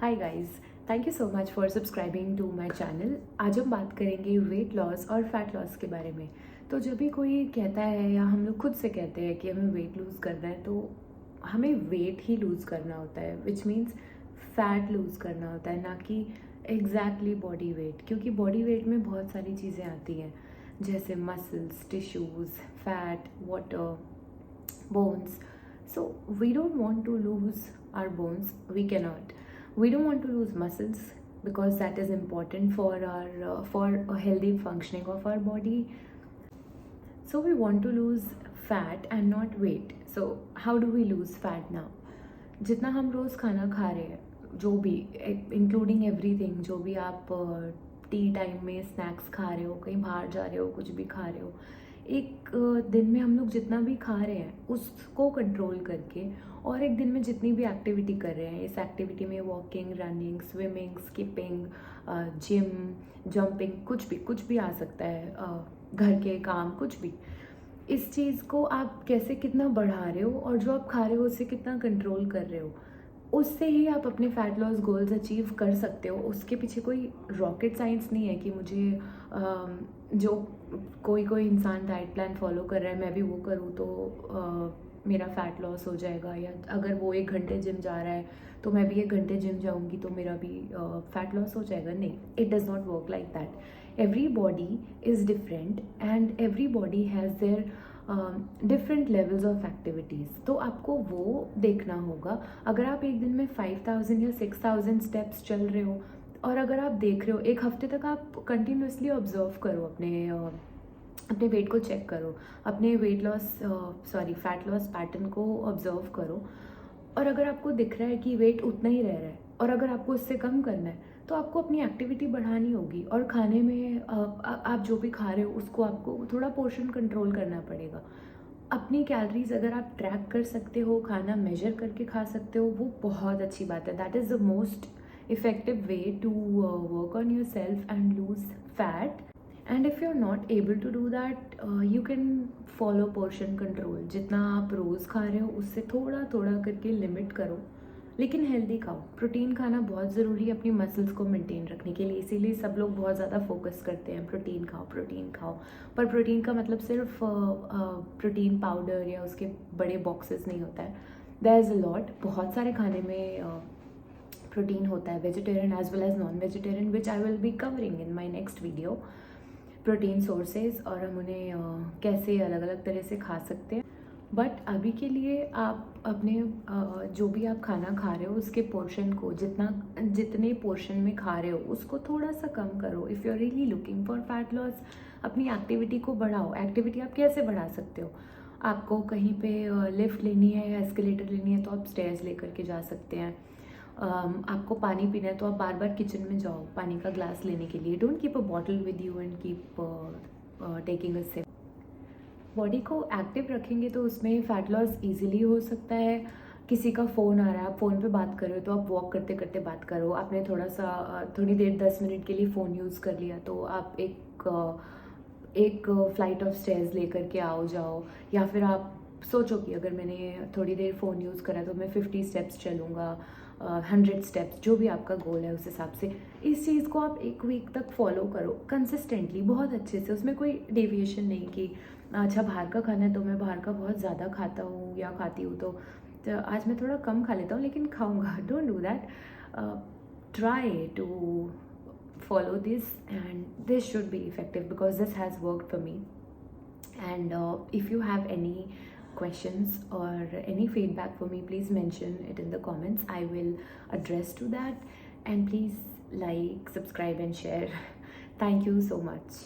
Hi guys, thank you so much for subscribing to my channel. आज हम बात करेंगे वेट लॉस और फैट लॉस के बारे में। तो जब भी कोई कहता है या हम लोग खुद से कहते हैं कि हमें वेट लूज़ करना है, तो हमें वेट ही लूज़ करना होता है, विच मीन्स फैट लूज़ करना होता है, ना कि एग्जैक्टली बॉडी वेट। क्योंकि बॉडी वेट में बहुत सारी चीज़ें आती हैं, जैसे muscles, tissues, fat, water, bones. So we don't want to lose our bones. We cannot. We don't want to lose muscles because that is important for our for a healthy functioning of our body. So we want to lose fat and not weight. So how do we lose fat now? जितना हम रोज़ खाना खा रहे हैं, जो भी including everything, जो भी आप टी टाइम में स्नैक्स खा रहे हो, कहीं बाहर जा रहे हो, कुछ भी खा रहे हो, एक दिन में हम लोग जितना भी खा रहे हैं उसको कंट्रोल करके, और एक दिन में जितनी भी एक्टिविटी कर रहे हैं, इस एक्टिविटी में walking, running, swimming, skipping, gym, jumping, कुछ भी आ सकता है, घर के काम, कुछ भी। इस चीज़ को आप कैसे कितना बढ़ा रहे हो और जो आप खा रहे हो उससे कितना कंट्रोल कर रहे हो, उससे ही आप अपने फैट लॉस गोल्स अचीव कर सकते हो। उसके पीछे कोई रॉकेट साइंस नहीं है कि मुझे जो कोई इंसान डाइट प्लान फॉलो कर रहा है मैं भी वो करूँ तो मेरा फ़ैट लॉस हो जाएगा, या अगर वो 1 घंटे जिम जा रहा है तो मैं भी 1 घंटे जिम जाऊँगी तो मेरा भी फ़ैट लॉस हो जाएगा। नहीं, it does not work like that. Every body is different and every body has their different levels of activities. तो आपको वो देखना होगा। अगर आप एक दिन में 5000 या 6000 स्टेप्स चल रहे हो, और अगर आप देख रहे हो एक हफ्ते तक, आप कंटिन्यूसली ऑब्जर्व करो अपने वेट को चेक करो, अपने weight loss fat loss pattern को ऑब्जर्व करो, और अगर आपको दिख रहा है कि वेट उतना ही रह रहा है और अगर आपको उससे कम करना है तो आपको अपनी एक्टिविटी बढ़ानी होगी, और खाने में आप जो भी खा रहे हो उसको आपको थोड़ा पोर्शन कंट्रोल करना पड़ेगा। अपनी कैलोरीज अगर आप ट्रैक कर सकते हो, खाना मेजर करके खा सकते हो, वो बहुत अच्छी बात है। That is the most effective way to work on yourself and lose fat. And if you are not able to do that, you can follow portion control. जितना आप रोज़ खा रहे हो उससे थोड़ा थोड़ा करके लिमिट करो, लेकिन हेल्दी खाओ। प्रोटीन खाना बहुत ज़रूरी है अपनी मसल्स को मेंटेन रखने के लिए, इसीलिए सब लोग बहुत ज़्यादा फोकस करते हैं प्रोटीन खाओ, प्रोटीन खाओ। पर प्रोटीन का मतलब सिर्फ प्रोटीन पाउडर या उसके बड़े बॉक्सेस नहीं होता है। देयर इज़ अ लॉट, बहुत सारे खाने में प्रोटीन होता है, vegetarian as well as non vegetarian, which I will be covering in my next video. Protein sources और हम उन्हें कैसे अलग अलग तरह से खा सकते हैं। बट अभी के लिए आप अपने जो भी आप खाना खा रहे हो उसके पोर्शन को, जितने पोर्शन में खा रहे हो उसको थोड़ा सा कम करो। If you are really looking for fat loss, अपनी एक्टिविटी को बढ़ाओ। एक्टिविटी आप कैसे बढ़ा सकते हो? आपको कहीं पे लिफ्ट लेनी है या एस्केलेटर लेनी है तो आप स्टेयर्स लेकर के जा सकते हैं। आपको पानी पीना है तो आप बार बार किचन में जाओ पानी का ग्लास लेने के लिए। Don't keep a bottle with you and keep taking a sip. Body को एक्टिव रखेंगे तो उसमें फ़ैट लॉस ईजिली हो सकता है। किसी का फ़ोन आ रहा है, आप फ़ोन पे बात कर रहे हो तो आप वॉक करते करते बात करो। आपने थोड़ी देर 10 मिनट के लिए फ़ोन यूज़ कर लिया तो आप एक फ़्लाइट ऑफ स्टेयर्स लेकर के आओ जाओ। या फिर आप सोचो कि अगर मैंने थोड़ी देर फ़ोन यूज़ करा तो मैं 50 स्टेप्स चलूँगा, 100 स्टेप्स, जो भी आपका गोल है उस हिसाब से। इस चीज़ को आप 1 वीक तक फॉलो करो कंसिस्टेंटली, बहुत अच्छे से। उसमें कोई डेविएशन नहीं कि अच्छा बाहर का खाना है तो मैं बाहर का बहुत ज़्यादा खाता हूँ या खाती हूँ, तो आज मैं थोड़ा कम खा लेता हूँ लेकिन खाऊँगा। Don't do that. Try to follow this, and this should be effective because this has worked for me. And if you have any questions or any feedback for me, please mention it in the comments. I will address to that. And please like, subscribe and share. Thank you so much.